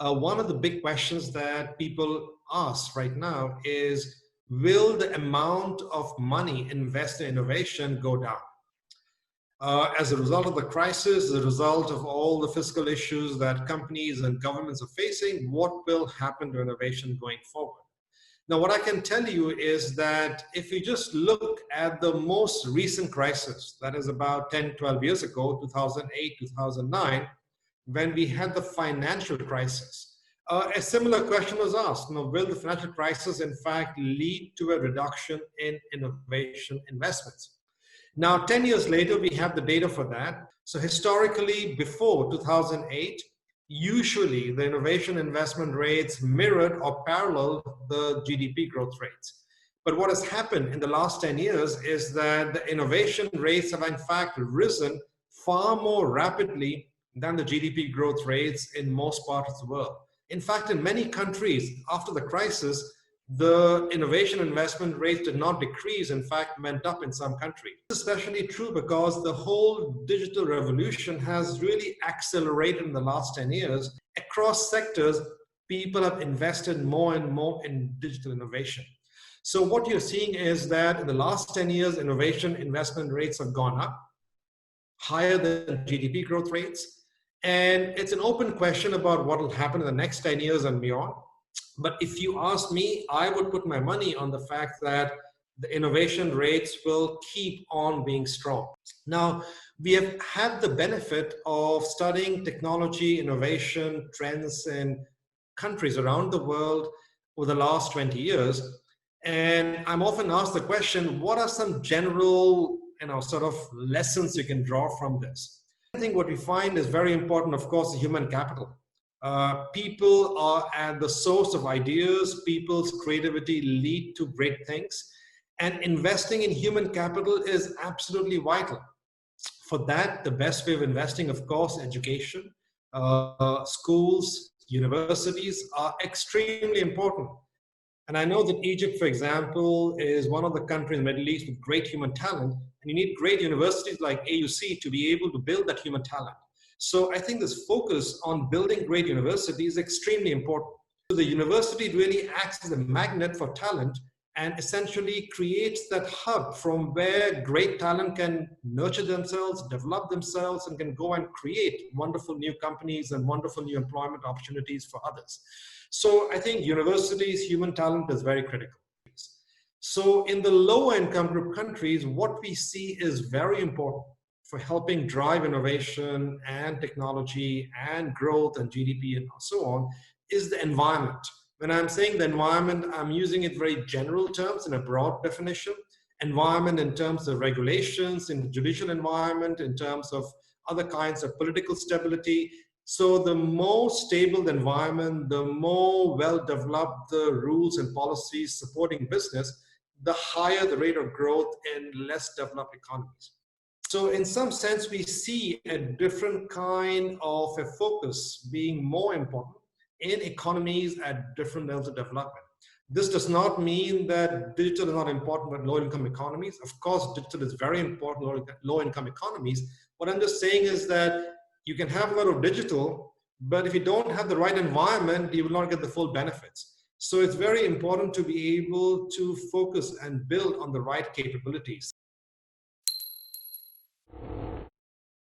one of the big questions that people ask right now is, will the amount of money invested in innovation go down? As a result of the crisis, as a result of all the fiscal issues that companies and governments are facing, what will happen to innovation going forward? Now, what I can tell you is that if you just look at the most recent crisis, that is about 10, 12 years ago, 2008, 2009, when we had the financial crisis, a similar question was asked. Will the financial crisis, in fact, lead to a reduction in innovation investments? Now, 10 years later, we have the data for that. So historically, before 2008, usually the innovation investment rates mirrored or paralleled the GDP growth rates. But what has happened in the last 10 years is that the innovation rates have in fact risen far more rapidly than the GDP growth rates in most parts of the world. In fact, in many countries after the crisis, the innovation investment rates did not decrease, in fact, went up in some countries. This is especially true because the whole digital revolution has really accelerated in the last 10 years. Across sectors, people have invested more and more in digital innovation. So what you're seeing is that in the last 10 years, innovation investment rates have gone up, higher than GDP growth rates. And it's an open question about what will happen in the next 10 years and beyond. But if you ask me, I would put my money on the fact that the innovation rates will keep on being strong. Now, we have had the benefit of studying technology, innovation, trends in countries around the world over the last 20 years. And I'm often asked the question, what are some general, sort of lessons you can draw from this? I think what we find is very important, of course, is human capital. People are at the source of ideas. People's creativity lead to great things. And investing in human capital is absolutely vital. For that, the best way of investing, of course, education, schools, universities are extremely important. And I know that Egypt, for example, is one of the countries in the Middle East with great human talent. And you need great universities like AUC to be able to build that human talent. So I think this focus on building great universities is extremely important. So the university really acts as a magnet for talent and essentially creates that hub from where great talent can nurture themselves, develop themselves, and can go and create wonderful new companies and wonderful new employment opportunities for others. So I think universities, human talent is very critical. So in the lower income group countries, what we see is very important for helping drive innovation and technology and growth and GDP and so on, is the environment. When I'm saying the environment, I'm using it very general terms in a broad definition. Environment in terms of regulations, in the judicial environment, in terms of other kinds of political stability. So the more stable the environment, the more well-developed the rules and policies supporting business, the higher the rate of growth in less developed economies. So in some sense, we see a different kind of a focus being more important in economies at different levels of development. This does not mean that digital is not important for low-income economies. Of course, digital is very important for low-income economies. What I'm just saying is that you can have a lot of digital, but if you don't have the right environment, you will not get the full benefits. So it's very important to be able to focus and build on the right capabilities.